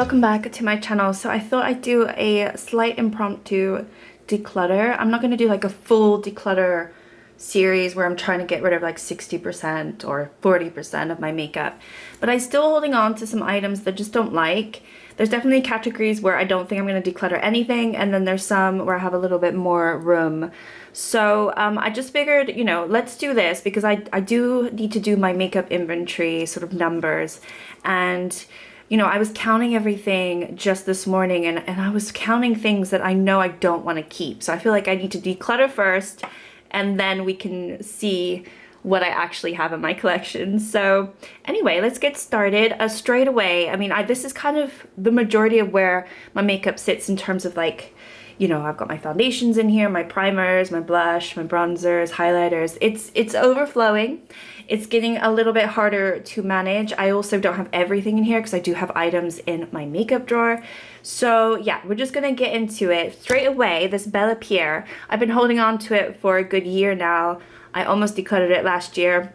welcome back to my channel. So I thought I'd do a slight impromptu declutter. I'm not going to do like a full declutter series where I'm trying to get rid of like 60% or 40% of my makeup, but I'm still holding on to some items that I just don't like. There's definitely categories where I don't think I'm going to declutter anything, and then there's some where I have a little bit more room. So I just figured, you know, let's do this because I do need to do my makeup inventory sort of numbers. And you know, I was counting everything just this morning, and I was counting things that I know I don't want to keep. So I feel like I need to declutter first, and then we can see what I actually have in my collection. So anyway, let's get started straight away. I mean, this is kind of the majority of where my makeup sits in terms of like, you know, I've got my foundations in here, my primers, my blush, my bronzers, highlighters. It's overflowing. It's getting a little bit harder to manage. I also don't have everything in here because I do have items in my makeup drawer. So yeah, we're just gonna get into it straight away. This Bella Pierre, I've been holding on to it for a good year now. I almost decluttered it last year.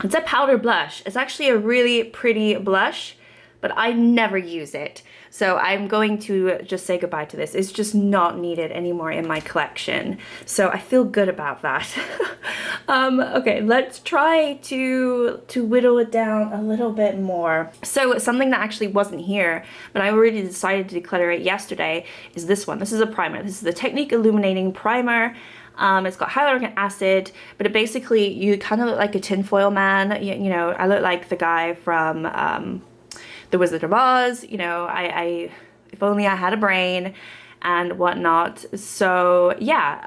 It's a powder blush. It's actually a really pretty blush, but I never use it. So I'm going to just say goodbye to this. It's just not needed anymore in my collection. So I feel good about that. Okay, let's try to whittle it down a little bit more. So something that actually wasn't here, but I already decided to declutter it yesterday, is this one. This is a primer. This is the Technique Illuminating Primer. It's got hyaluronic acid, but it basically, you kind of look like a tinfoil man. You know, I look like the guy from The Wizard of Oz. You know, if only I had a brain and whatnot. So yeah,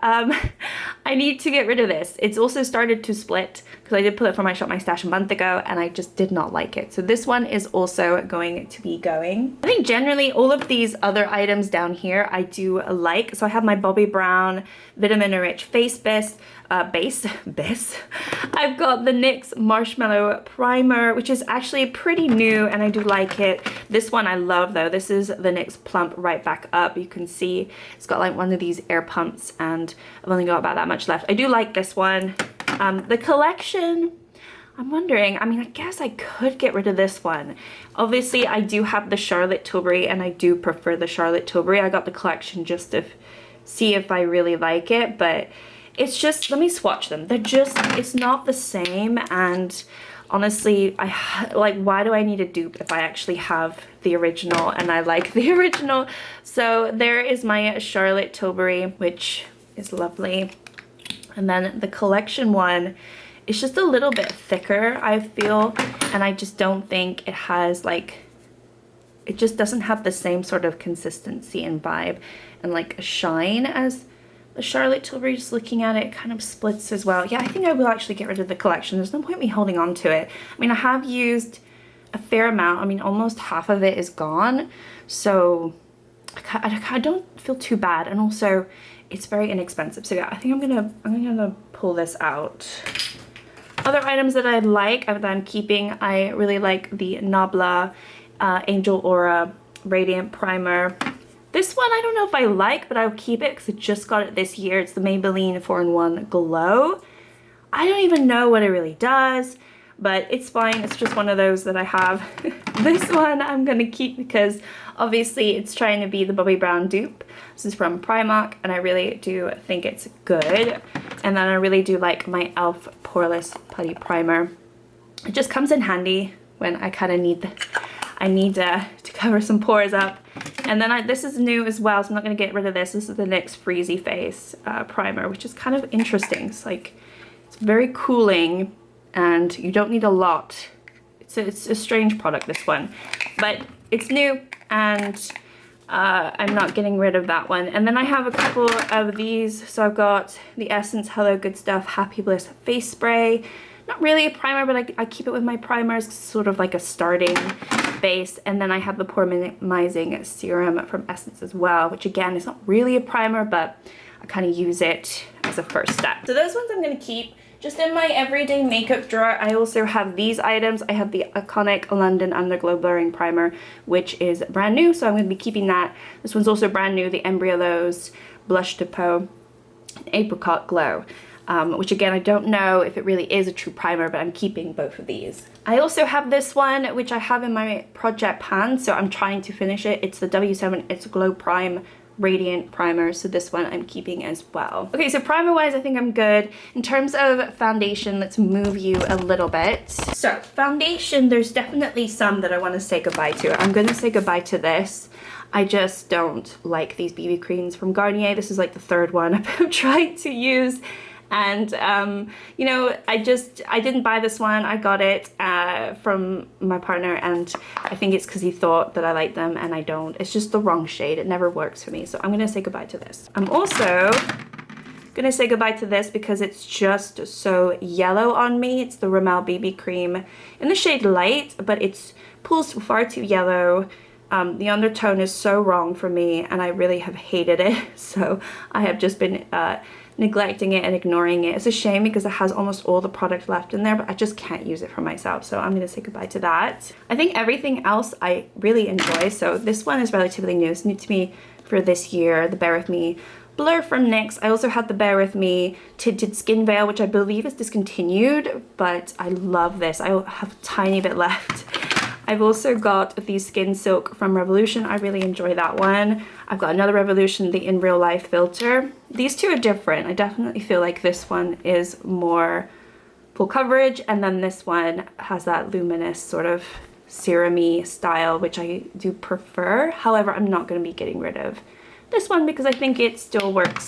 I need to get rid of this. It's also started to split because I did pull it from my Shop My Stash a month ago and I just did not like it. So this one is also going to be going. I think generally all of these other items down here I do like. So I have my Bobbi Brown Vitamin Enriched Face Base. I've got the NYX Marshmallow Primer, which is actually pretty new and I do like it. This one I love though. This is the NYX Plump Right Back Up. You can see it's got like one of these air pumps and I've only got about that much left. I do like this one. The collection, I'm wondering, I mean, I guess I could get rid of this one. Obviously, I do have the Charlotte Tilbury and I do prefer the Charlotte Tilbury. I got the collection just to see if I really like it, but it's just, let me swatch them. They're just, it's not the same, and honestly, why do I need a dupe if I actually have the original and I like the original? So there is my Charlotte Tilbury, which is lovely. And then the collection one is just a little bit thicker, I feel, and I just don't think it has like, it just doesn't have the same sort of consistency and vibe and like a shine as the Charlotte Tilbury. Just looking at it, kind of splits as well. Yeah, I think I will actually get rid of the collection. There's no point me holding on to it. I mean, I have used a fair amount. I mean, almost half of it is gone. So I don't feel too bad. And also, it's very inexpensive. So yeah, I think I'm gonna pull this out. Other items that I like, that I'm keeping, I really like the Nabla Angel Aura Radiant Primer. This one I don't know if I like, but I'll keep it because I just got it this year. It's the Maybelline 4-in-1 Glow. I don't even know what it really does, but it's fine. It's just one of those that I have. This one I'm gonna keep because obviously it's trying to be the Bobbi Brown dupe. This is from Primark and I really do think it's good. And then I really do like my e.l.f. Poreless Putty Primer. It just comes in handy when I kind of need to cover some pores up. And then this is new as well, so I'm not going to get rid of this. This is the NYX Freezy Face Primer, which is kind of interesting. It's like, it's very cooling and you don't need a lot. It's a strange product, this one, but it's new and I'm not getting rid of that one. And then I have a couple of these. So I've got the Essence Hello Good Stuff Happy Bliss Face Spray. Not really a primer, but I keep it with my primers, sort of like a starting base. And then I have the Pore Minimizing Serum from Essence as well, which again is not really a primer, but I kind of use it as a first step. So those ones I'm going to keep. Just in my everyday makeup drawer, I also have these items. I have the iconic London Underglow Blurring Primer, which is brand new, so I'm going to be keeping that. This one's also brand new, the Embryolose Blush Depot Apricot Glow. which again, I don't know if it really is a true primer, but I'm keeping both of these. I also have this one, which I have in my project pan, so I'm trying to finish it. It's the W7, it's Glow Prime Radiant Primer, so this one I'm keeping as well. Okay, so primer wise, I think I'm good. In terms of foundation, let's move you a little bit. So foundation, there's definitely some that I want to say goodbye to. I'm going to say goodbye to this. I just don't like these BB creams from Garnier. This is like the third one I've tried to use. And, you know, I didn't buy this one. I got it from my partner, and I think it's because he thought that I liked them and I don't. It's just the wrong shade. It never works for me. So I'm going to say goodbye to this. I'm also going to say goodbye to this because it's just so yellow on me. It's the Rimmel BB cream in the shade Light, but it's pulls far too yellow. The undertone is so wrong for me, and I really have hated it. So I have just been neglecting it and ignoring it. It's a shame because it has almost all the product left in there, but I just can't use it for myself. So I'm going to say goodbye to that. I think everything else I really enjoy. So this one is relatively new. It's new to me for this year, the Bear With Me Blur from NYX. I also had the Bear With Me Tinted Skin Veil, which I believe is discontinued, but I love this. I have a tiny bit left. I've also got the Skin Silk from Revolution. I really enjoy that one. I've got another Revolution, the In Real Life filter. These two are different. I definitely feel like this one is more full coverage, and then this one has that luminous sort of serum-y style, which I do prefer. However, I'm not going to be getting rid of this one because I think it still works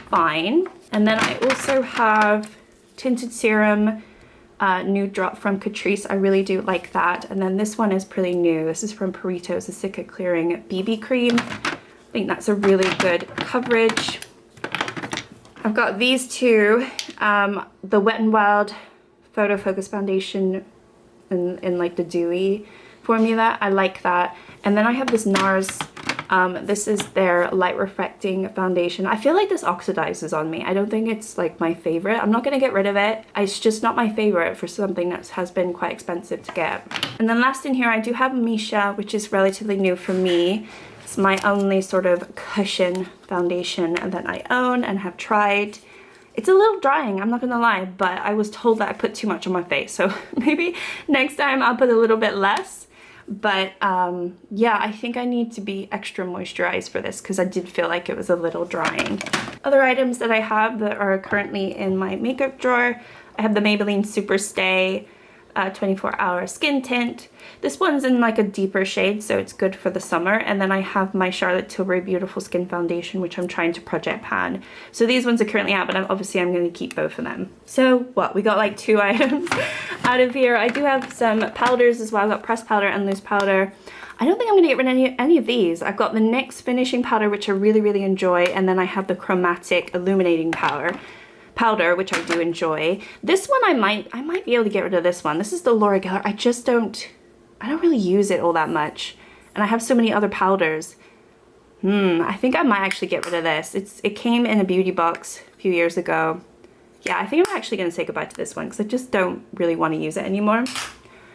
fine. And then I also have Tinted Serum Nude Drop from Catrice. I really do like that. And then this one is pretty new. This is from Purito's, the Sicca Clearing BB Cream. I think that's a really good coverage. I've got these two, the Wet n Wild Photo Focus Foundation in like the dewy formula. I like that. And then I have this NARS. This is their light reflecting foundation. I feel like this oxidizes on me. I don't think it's like my favorite. I'm not going to get rid of it. It's just not my favorite for something that has been quite expensive to get. And then last in here, I do have Misha, which is relatively new for me. It's my only sort of cushion foundation that I own and have tried. It's a little drying, I'm not gonna lie, but I was told that I put too much on my face, so maybe next time I'll put a little bit less. But yeah, I think I need to be extra moisturized for this because I did feel like it was a little drying. Other items that I have that are currently in my makeup drawer, I have the Maybelline Super Stay 24-hour skin tint. This one's in like a deeper shade, so it's good for the summer. And then I have my Charlotte Tilbury Beautiful Skin Foundation, which I'm trying to project pan. So these ones are currently out, but obviously I'm going to keep both of them. So what, we got like 2 items out of here. I do have some powders as well. I've got pressed powder and loose powder. I don't think I'm going to get rid of any of these. I've got the NYX finishing powder, which I really enjoy, and then I have the chromatic illuminating powder, which I do enjoy. This one I might be able to get rid of this one. This is the Laura Geller. I don't really use it all that much, and I have so many other powders. I think I might actually get rid of this. It came in a beauty box a few years ago. Yeah, I think I'm actually going to say goodbye to this one because I just don't really want to use it anymore.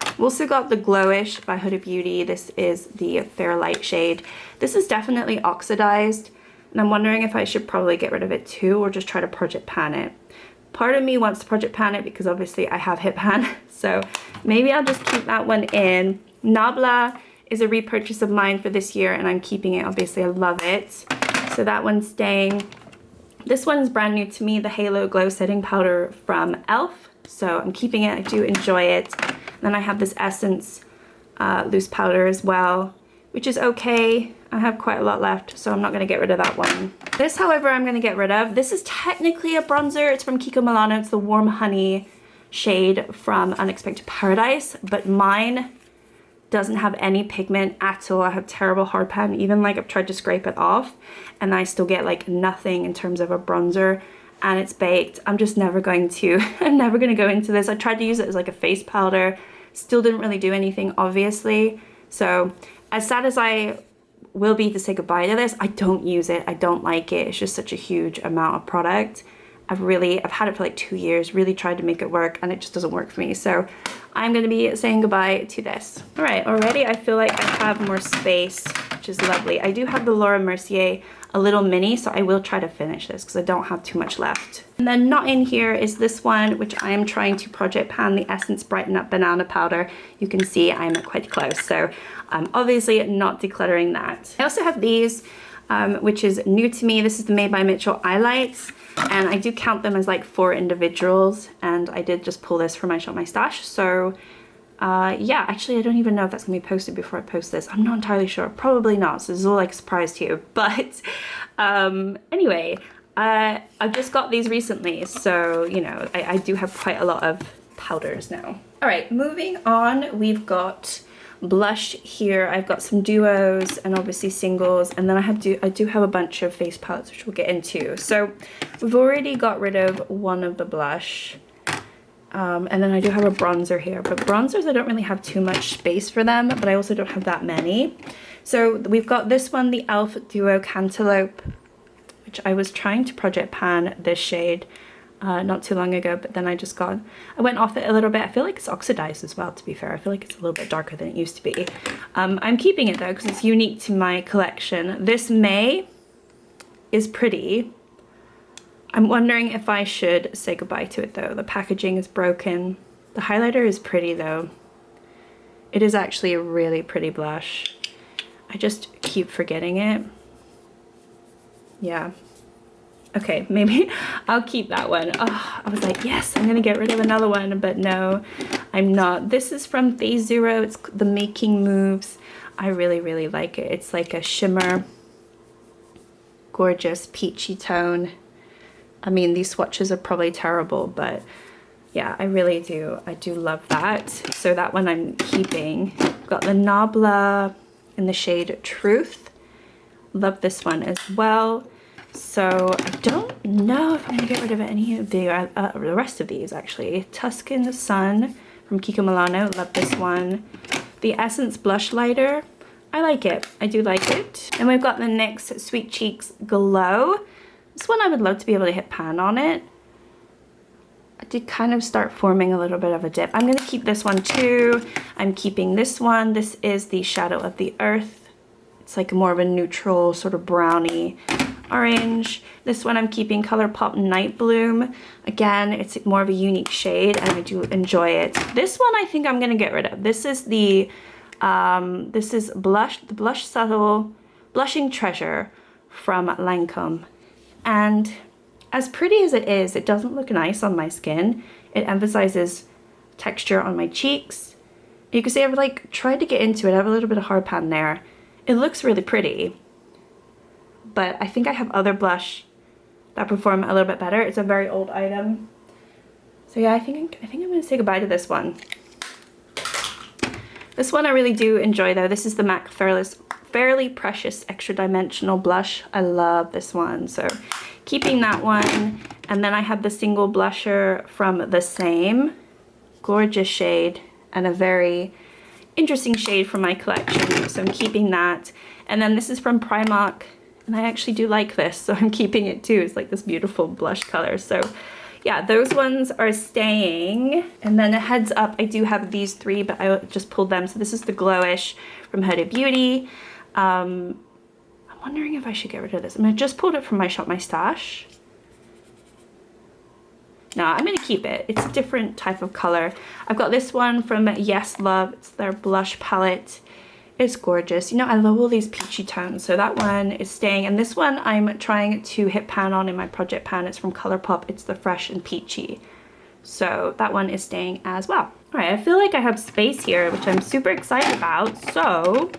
We've also got the Glowish by Huda Beauty. This is the Fair Light shade. This is definitely oxidized, and I'm wondering if I should probably get rid of it too or just try to project pan it. Part of me wants to project pan it because obviously I have hit pan, so maybe I'll just keep that one in. Nabla is a repurchase of mine for this year, and I'm keeping it. Obviously I love it, so that one's staying. This one's brand new to me, the Halo Glow Setting Powder from e.l.f. So I'm keeping it. I do enjoy it. And then I have this Essence loose powder as well, which is okay. I have quite a lot left, so I'm not going to get rid of that one. This, however, I'm going to get rid of. This is technically a bronzer. It's from Kiko Milano. It's the Warm Honey shade from Unexpected Paradise, but mine doesn't have any pigment at all. I have terrible hard pan. Even like I've tried to scrape it off, and I still get like nothing in terms of a bronzer, and it's baked. I'm just never going to, I'm never going to go into this. I tried to use it as like a face powder. Still didn't really do anything, obviously. So as sad as I will be to say goodbye to this, I don't use it. I don't like it. It's just such a huge amount of product. I've had it for like 2 years, really tried to make it work, and it just doesn't work for me. So I'm going to be saying goodbye to this. All right, already I feel like I have more space which is lovely. I do have the Laura Mercier a little mini, so I will try to finish this because I don't have too much left. And then not in here is this one, which I am trying to project pan, the Essence Brighten Up Banana Powder. You can see I'm quite close, so I'm obviously not decluttering that. I also have these, which is new to me. This is the Made by Mitchell eye lights, and I do count them as like 4 individuals, and I did just pull this from my Shop My Stash. So yeah, actually I don't even know if that's gonna be posted before I post this. I'm not entirely sure, probably not, so this is all like a surprise to you. But anyway, I've just got these recently, so you know, I do have quite a lot of powders now. All right, moving on, we've got blush here. I've got some duos and obviously singles, and then I do have a bunch of face palettes, which we'll get into. So we've already got rid of one of the blush. And then I do have a bronzer here, but bronzers, I don't really have too much space for them, but I also don't have that many. So we've got this one, the e.l.f. Duo Cantaloupe, which I was trying to project pan this shade not too long ago, but then I went off it a little bit. I feel like it's oxidized as well, to be fair. I feel like it's a little bit darker than it used to be. I'm keeping it though, because it's unique to my collection. This May is pretty. I'm wondering if I should say goodbye to it though. The packaging is broken. The highlighter is pretty though. It is actually a really pretty blush. I just keep forgetting it. Yeah. Okay, maybe I'll keep that one. Oh, I was like, yes, I'm gonna get rid of another one, but no, I'm not. This is from Phase Zero. It's the Making Moves. I really, really like it. It's like a shimmer, gorgeous peachy tone. I mean, these swatches are probably terrible, but yeah, I really do. I do love that. So that one I'm keeping. Got the Nabla in the shade Truth. Love this one as well. So I don't know if I'm gonna get rid of any of the rest of these actually. Tuscan Sun from Kiko Milano. Love this one. The Essence Blush Lighter. I like it. I do like it. And we've got the NYX Sweet Cheeks Glow. This one I would love to be able to hit pan on it. I did kind of start forming a little bit of a dip. I'm going to keep this one too. I'm keeping this one. This is the Shadow of the Earth. It's like more of a neutral sort of browny orange. This one I'm keeping ColourPop Night Bloom. Again, it's more of a unique shade and I do enjoy it. This one I think I'm going to get rid of. This is the Blush Subtle Blushing Treasure from Lancome. And as pretty as it is, it doesn't look nice on my skin. It emphasizes texture on my cheeks. You can see I've like tried to get into it. I have a little bit of hard pan there. It looks really pretty, but I think I have other blush that perform a little bit better. It's a very old item. So yeah, I think I'm gonna say goodbye to this one. This one I really do enjoy though. This is the MAC Fairly Precious Extra Dimensional Blush. I love this one, so keeping that one. And then I have the single blusher from the same. Gorgeous shade and a very interesting shade from my collection, so I'm keeping that. And then this is from Primark, and I actually do like this, so I'm keeping it too. It's like this beautiful blush color. So yeah, those ones are staying. And then a heads up, I do have these 3, but I just pulled them. So this is the Glowish from Huda Beauty. I'm wondering if I should get rid of this. I mean, I just pulled it from my Shop My Stash. No, I'm gonna keep it. It's a different type of color. I've got this one from Yes Love. It's their blush palette. It's gorgeous. You know, I love all these peachy tones, so that one is staying. And this one I'm trying to hit pan on in my project pan. It's from ColourPop. It's the Fresh and Peachy. So that one is staying as well. All right, I feel like I have space here, which I'm super excited about. So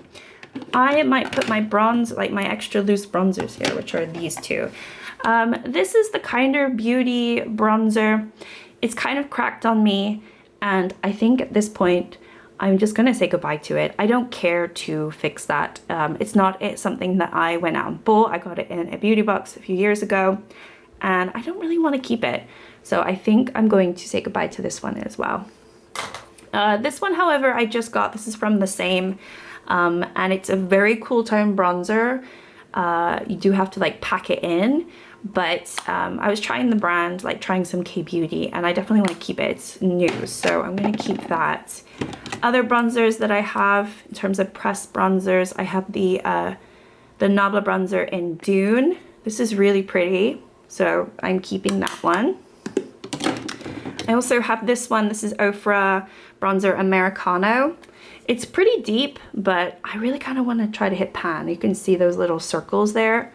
I might put my bronze, like my extra loose bronzers here, which are these 2. This is the Kinder Beauty bronzer. It's kind of cracked on me, and I think at this point I'm just gonna say goodbye to it. I don't care to fix that. It's not something that I went out and bought. I got it in a beauty box a few years ago, and I don't really want to keep it. So I think I'm going to say goodbye to this one as well. This one, however, I just got. This is from the same, and it's a very cool tone bronzer. You do have to like pack it in, but I was trying the brand, like trying some K-Beauty, and I definitely want to keep it. It's new, so I'm going to keep that. Other bronzers that I have in terms of pressed bronzers, I have the Nabla bronzer in Dune. This is really pretty, so I'm keeping that one. I also have this one. This is Ofra Bronzer Americano. It's pretty deep, but I really kind of want to try to hit pan. You can see those little circles there.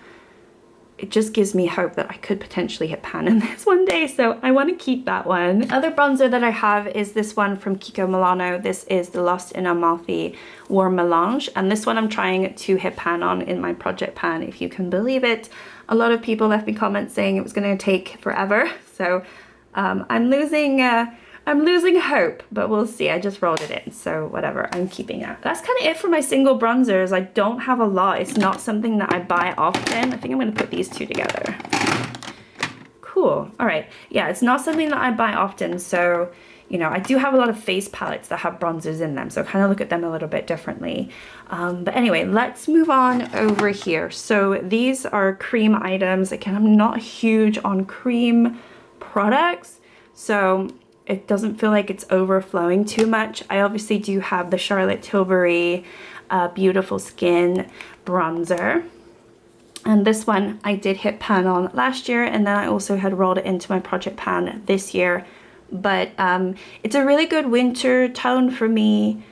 It just gives me hope that I could potentially hit pan in this one day, so I want to keep that one. Other bronzer that I have is this one from Kiko Milano. This is the Lost in Amalfi Warm Melange, and this one I'm trying to hit pan on in my project pan, if you can believe it. A lot of people left me comments saying it was going to take forever, so I'm losing hope, but we'll see. I just rolled it in, so whatever, I'm keeping it. That's kind of it for my single bronzers. I don't have a lot. It's not something that I buy often. I think I'm going to put these two together. Cool. All right. Yeah, it's not something that I buy often, so, you know, I do have a lot of face palettes that have bronzers in them, so kind of look at them a little bit differently. But anyway, let's move on over here. So these are cream items. Again, I'm not huge on cream products, so it doesn't feel like it's overflowing too much. I obviously do have the Charlotte Tilbury Beautiful Skin bronzer, and this one I did hit pan on last year, and then I also had rolled it into my project pan this year. But it's a really good winter tone for me,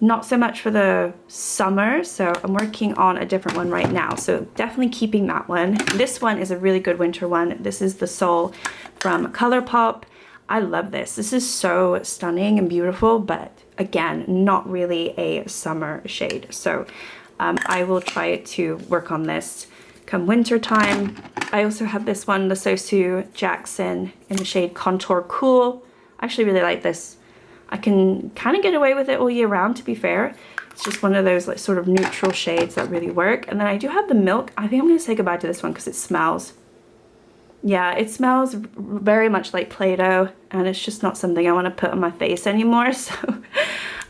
not so much for the summer, so I'm working on a different one right now, so definitely keeping that one. This one is a really good winter one. This is the Soul from ColourPop. I love this. This is so stunning and beautiful, but again, not really a summer shade. So I will try to work on this come winter time. I also have this one, the Sosu Jackson in the shade Contour Cool. I actually really like this. I can kind of get away with it all year round, to be fair. It's just one of those like sort of neutral shades that really work. And then I do have the Milk. I think I'm going to say goodbye to this one because it smells. Yeah, it smells very much like Play-Doh, and it's just not something I want to put on my face anymore. So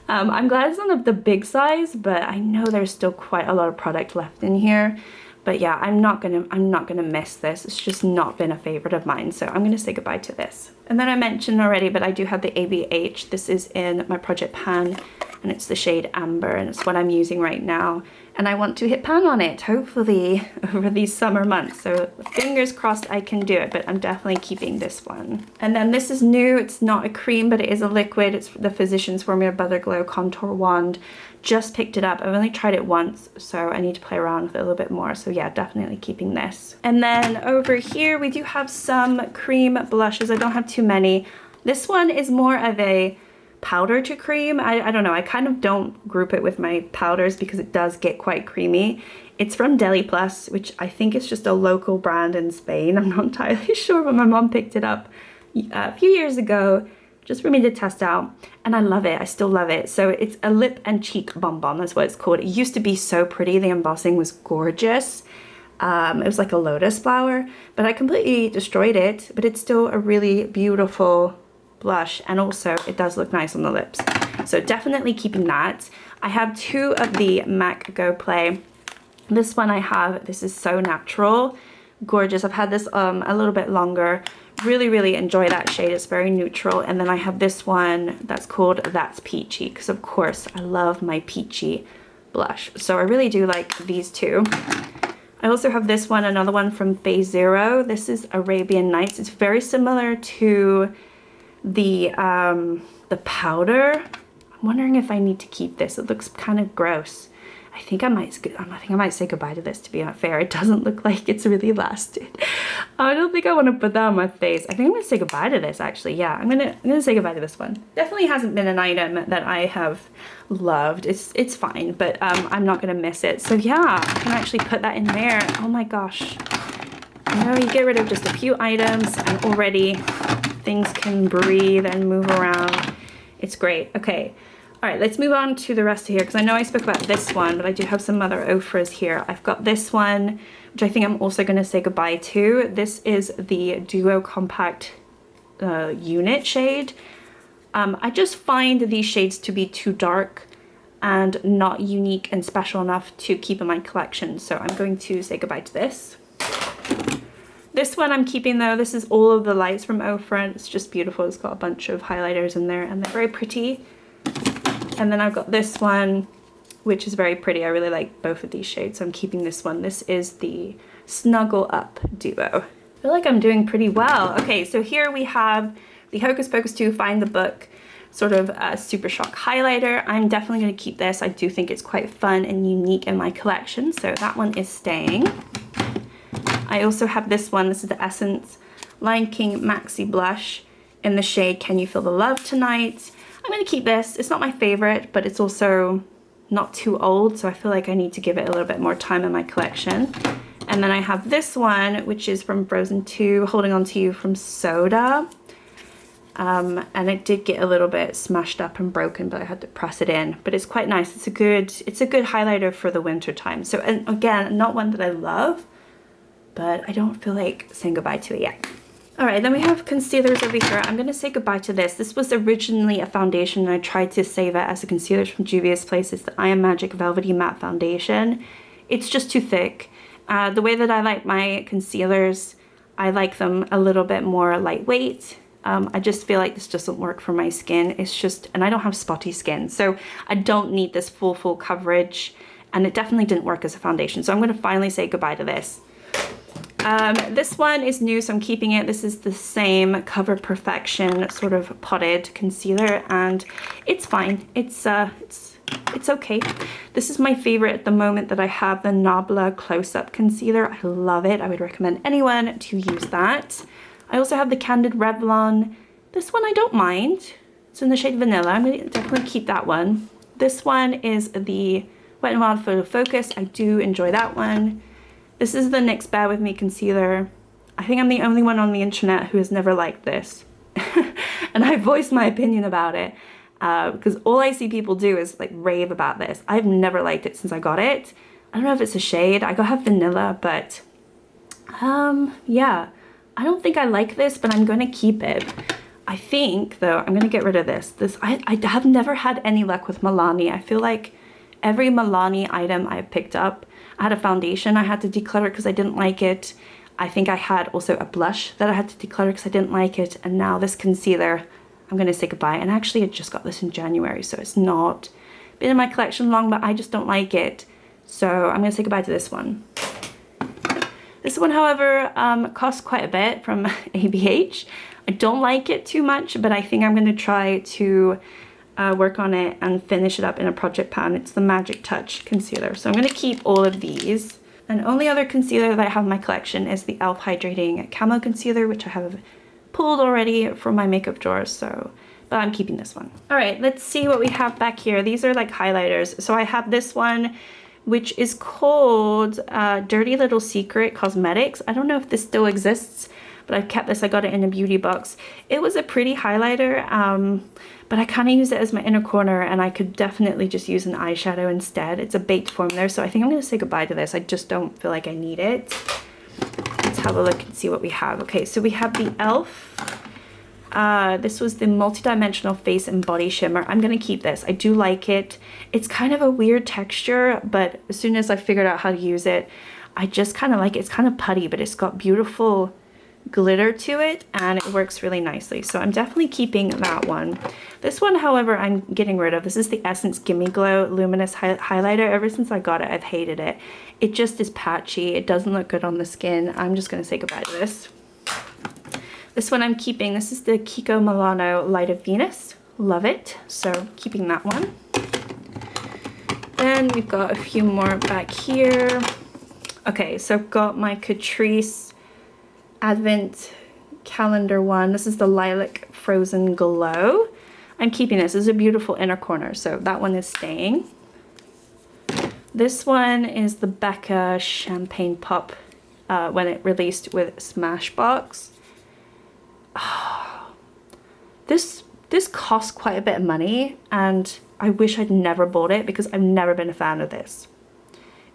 I'm glad it's not the big size, but I know there's still quite a lot of product left in here. But yeah, I'm not gonna miss this. It's just not been a favorite of mine, so I'm gonna say goodbye to this. And then I mentioned already, but I do have the ABH. This is in my project pan, and it's the shade Amber, and it's what I'm using right now. And I want to hit pan on it, hopefully, over these summer months. So fingers crossed I can do it, but I'm definitely keeping this one. And then this is new. It's not a cream, but it is a liquid. It's the Physicians Formula Butter Glow Contour Wand. Just picked it up. I've only tried it once, so I need to play around with it a little bit more. So yeah, definitely keeping this. And then over here, we do have some cream blushes. I don't have too many. This one is more of a powder to cream. I don't know, I kind of don't group it with my powders because it does get quite creamy. It's from Deli Plus, which I think is just a local brand in Spain. I'm not entirely sure, but my mom picked it up a few years ago just for me to test out, and I love it. I still love it. So it's a lip and cheek bonbon, that's what it's called. It used to be so pretty. The embossing was gorgeous. It was like a lotus flower, but I completely destroyed it, but it's still a really beautiful blush, and also it does look nice on the lips, so definitely keeping that. I have two of the MAC Go Play. This one I have, this is So Natural, gorgeous. I've had this a little bit longer. Really enjoy that shade. It's very neutral. And then I have this one that's called That's Peachy, because of course I love my peachy blush, so I really do like these two. I also have this one, another one from Phase Zero. This is Arabian Nights. It's very similar to the powder. I'm wondering if I need to keep this. It looks kind of gross. I think I might say goodbye to this, to be fair. It doesn't look like it's really lasted. I don't think I want to put that on my face. I think I'm gonna say goodbye to this, actually. Yeah, I'm gonna say goodbye to this one. Definitely hasn't been an item that I have loved. It's fine, but I'm not gonna miss it. So yeah, I can actually put that in there. Oh my gosh. You know, you get rid of just a few items and already things can breathe and move around. It's great. Okay. All right, let's move on to the rest of here, because I know I spoke about this one, but I do have some other Ofras here. I've got this one, which I think I'm also going to say goodbye to. This is the Duo Compact Unit shade. I just find these shades to be too dark and not unique and special enough to keep in my collection, so I'm going to say goodbye to this. This one I'm keeping though. This is All of the Lights from Ofra. It's just beautiful. It's got a bunch of highlighters in there and they're very pretty. And then I've got this one, which is very pretty. I really like both of these shades, so I'm keeping this one. This is the Snuggle Up Duo. I feel like I'm doing pretty well. Okay, so here we have the Hocus Pocus 2 Find the Book sort of Super Shock highlighter. I'm definitely going to keep this. I do think it's quite fun and unique in my collection, so that one is staying. I also have this one. This is the Essence Lion King Maxi Blush in the shade Can You Feel the Love Tonight. I'm going to keep this. It's not my favorite, but it's also not too old, so I feel like I need to give it a little bit more time in my collection. And then I have this one, which is from Frozen 2, Holding On To You from Soda. And it did get a little bit smashed up and broken, but I had to press it in. But it's quite nice. It's a good highlighter for the winter time. So, and again, not one that I love, but I don't feel like saying goodbye to it yet. All right, then we have concealers over here. I'm gonna say goodbye to this. This was originally a foundation, and I tried to save it as a concealer from Juvia's Place. It's the I Am Magic Velvety Matte Foundation. It's just too thick. The way that I like my concealers, I like them a little bit more lightweight. I just feel like this doesn't work for my skin. It's just, and I don't have spotty skin, so I don't need this full coverage, and it definitely didn't work as a foundation. So I'm gonna finally say goodbye to this. This one is new, so I'm keeping it. This is the same Cover Perfection sort of potted concealer, and it's fine. It's okay. This is my favorite at the moment that I have, the Nabla Close-Up Concealer. I love it. I would recommend anyone to use that. I also have the Candid Revlon. This one I don't mind. It's in the shade Vanilla. I'm going to definitely keep that one. This one is the Wet n Wild Photo Focus. I do enjoy that one. This is the NYX Bear With Me Concealer. I think I'm the only one on the internet who has never liked this. And I voiced my opinion about it because all I see people do is like rave about this. I've never liked it since I got it. I don't know if it's a shade. I have vanilla, but yeah. I don't think I like this, but I'm going to keep it. I think, though, I'm going to get rid of this. I have never had any luck with Milani. I feel like every Milani item I've picked up, I had a foundation I had to declutter because I didn't like it. I think I had also a blush that I had to declutter because I didn't like it. And now this concealer, I'm going to say goodbye. And actually, I just got this in January, so it's not been in my collection long, but I just don't like it. So I'm going to say goodbye to this one. This one, however, costs quite a bit from ABH. I don't like it too much, but I think I'm going to try to work on it and finish it up in a project pan. It's the Magic Touch Concealer. So I'm going to keep all of these. And only other concealer that I have in my collection is the e.l.f. Hydrating Camo Concealer, which I have pulled already from my makeup drawer. But I'm keeping this one. All right, let's see what we have back here. These are like highlighters. So I have this one, which is called Dirty Little Secret Cosmetics. I don't know if this still exists, but I've kept this. I got it in a beauty box. It was a pretty highlighter, but I kind of use it as my inner corner, and I could definitely just use an eyeshadow instead. It's a baked formula, so I think I'm going to say goodbye to this. I just don't feel like I need it. Let's have a look and see what we have. Okay, so we have the e.l.f. This was the Multidimensional Face and Body Shimmer. I'm going to keep this. I do like it. It's kind of a weird texture, but as soon as I figured out how to use it, I just kind of like it. It's kind of putty, but it's got beautiful glitter to it, and it works really nicely. So I'm definitely keeping that one. This one, however, I'm getting rid of. This is the Essence Gimme Glow Luminous Highlighter. Ever since I got it, I've hated it. It just is patchy. It doesn't look good on the skin. I'm just going to say goodbye to this. This one I'm keeping. This is the Kiko Milano Light of Venus. Love it. So keeping that one. Then we've got a few more back here. Okay, so I've got my Catrice Advent Calendar one. This is the Lilac Frozen Glow. I'm keeping this. This is a beautiful inner corner, so that one is staying. This one is the Becca Champagne Pop when it released with Smashbox. Oh, this cost quite a bit of money, and I wish I'd never bought it because I've never been a fan of this.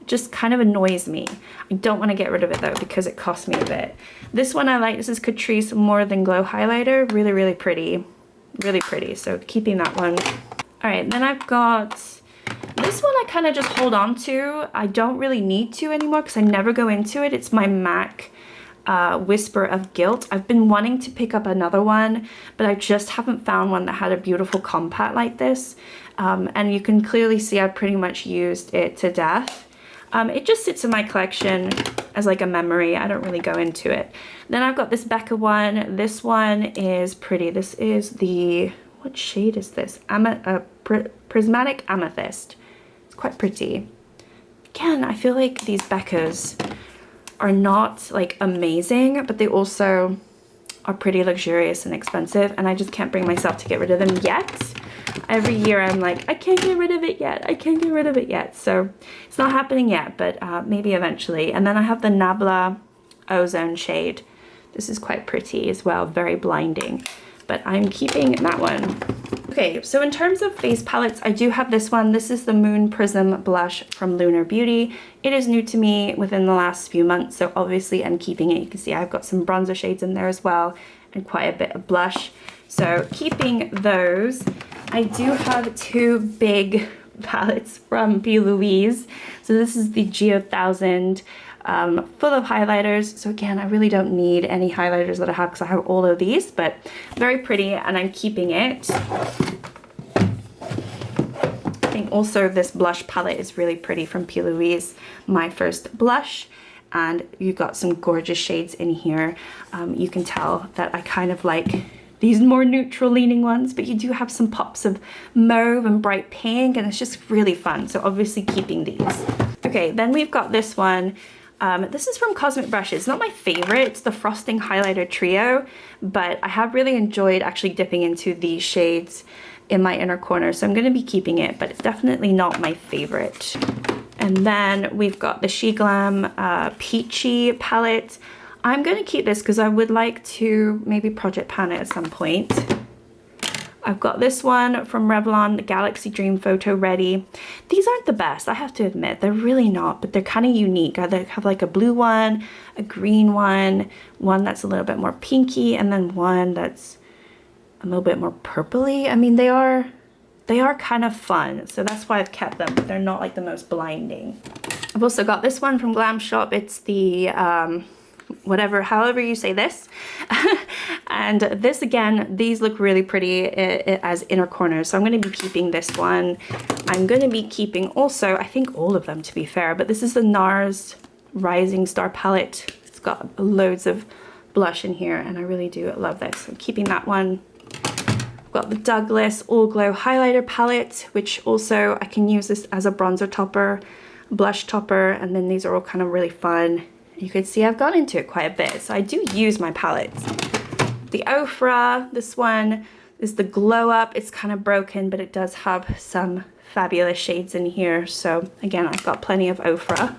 It just kind of annoys me. I don't want to get rid of it though because it cost me a bit. This one I like. This is Catrice More Than Glow highlighter. Really, really pretty. Really pretty. So keeping that one. All right, then I've got this one I kind of just hold on to. I don't really need to anymore because I never go into it. It's my MAC Whisper of Guilt. I've been wanting to pick up another one, but I just haven't found one that had a beautiful compact like this. And you can clearly see I've pretty much used it to death. It just sits in my collection as like a memory. I don't really go into it. Then I've got this Becca one. This one is pretty. This is the, what shade is this? Prismatic Amethyst. It's quite pretty. Again, I feel like these Beccas are not like amazing, but they also are pretty luxurious and expensive, and I just can't bring myself to get rid of them yet. Every year I'm like, I can't get rid of it yet. I can't get rid of it yet. So it's not happening yet, but maybe eventually. And then I have the Nabla Ozone shade. This is quite pretty as well, very blinding, but I'm keeping that one. Okay, so in terms of face palettes, I do have this one. This is the Moon Prism Blush from Lunar Beauty. It is new to me within the last few months, so obviously I'm keeping it. You can see I've got some bronzer shades in there as well, and quite a bit of blush. So keeping those. I do have two big palettes from P. Louise. So this is the Geo 1000, full of highlighters. So again, I really don't need any highlighters that I have because I have all of these, but very pretty, and I'm keeping it. I think also this blush palette is really pretty from P. Louise, my first blush. And you've got some gorgeous shades in here. You can tell that I kind of like these more neutral leaning ones, but you do have some pops of mauve and bright pink, and it's just really fun. So obviously keeping these. Okay, then we've got this one. This is from Cosmic Brushes. It's not my favorite. It's the Frosting Highlighter Trio, but I have really enjoyed actually dipping into these shades in my inner corner. So I'm gonna be keeping it, but it's definitely not my favorite. And then we've got the She Glam Peachy palette. I'm going to keep this because I would like to maybe project pan it at some point. I've got this one from Revlon, the Galaxy Dream Photo Ready. These aren't the best, I have to admit. They're really not, but they're kind of unique. I have like a blue one, a green one that's a little bit more pinky, and then one that's a little bit more purpley. I mean, they are kind of fun, so that's why I've kept them, but they're not like the most blinding. I've also got this one from Glam Shop. It's the however you say this. And this, again, these look really pretty as inner corners, so I'm going to be keeping this one. I'm going to be keeping also, I think all of them to be fair, but this is the NARS Rising Star palette. It's got loads of blush in here, and I really do love this. I'm keeping that one. I've got the Douglas All Glow highlighter palette, which also I can use this as a bronzer topper, blush topper, and then these are all kind of really fun. You can see I've gone into it quite a bit, so I do use my palettes. The Ofra, this one is the Glow Up. It's kind of broken, but it does have some fabulous shades in here. So again, I've got plenty of Ofra.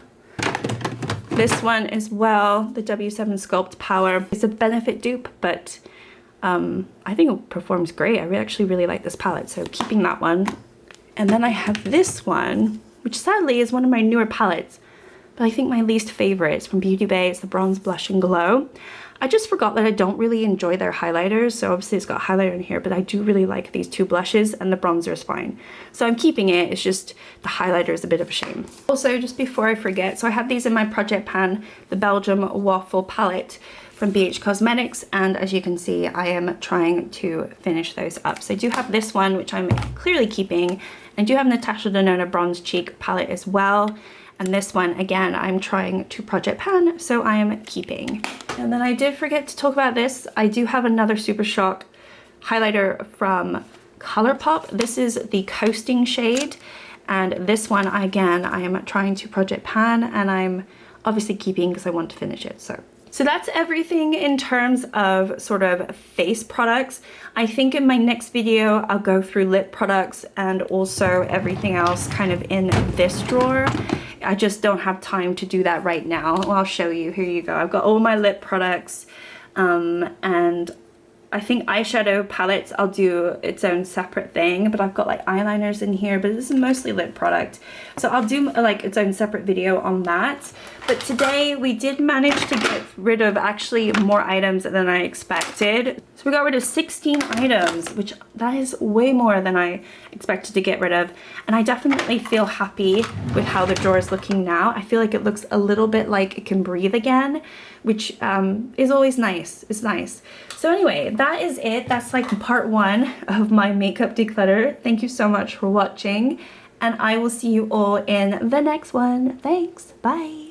This one as well, the W7 Sculpt Power. It's a Benefit dupe, but I think it performs great. I actually really like this palette, so keeping that one. And then I have this one, which sadly is one of my newer palettes, but I think my least favorite is from Beauty Bay. It's the Bronze Blush and Glow. I just forgot that I don't really enjoy their highlighters, so obviously it's got highlighter in here, but I do really like these two blushes, and the bronzer is fine. So I'm keeping it. It's just the highlighter is a bit of a shame. Also, just before I forget, so I have these in my project pan, the Belgium Waffle palette from BH Cosmetics, and as you can see, I am trying to finish those up. So I do have this one, which I'm clearly keeping. I do have Natasha Denona Bronze Cheek palette as well. And this one, again, I'm trying to project pan, so I am keeping. And then I did forget to talk about this. I do have another Super Shock highlighter from ColourPop. This is the Coasting shade. And this one, again, I am trying to project pan, and I'm obviously keeping because I want to finish it. So that's everything in terms of sort of face products. I think in my next video, I'll go through lip products and also everything else kind of in this drawer. I just don't have time to do that right now. Well, I'll show you. Here you go. I've got all my lip products, and I think eyeshadow palettes, I'll do its own separate thing, but I've got like eyeliners in here, but this is mostly lip product. So I'll do like its own separate video on that. But today we did manage to get rid of actually more items than I expected. So we got rid of 16 items, which that is way more than I expected to get rid of. And I definitely feel happy with how the drawer is looking now. I feel like it looks a little bit like it can breathe again, which is always nice. It's nice. So anyway, that is it. That's like part 1 of my makeup declutter. Thank you so much for watching, and I will see you all in the next one. Thanks. Bye.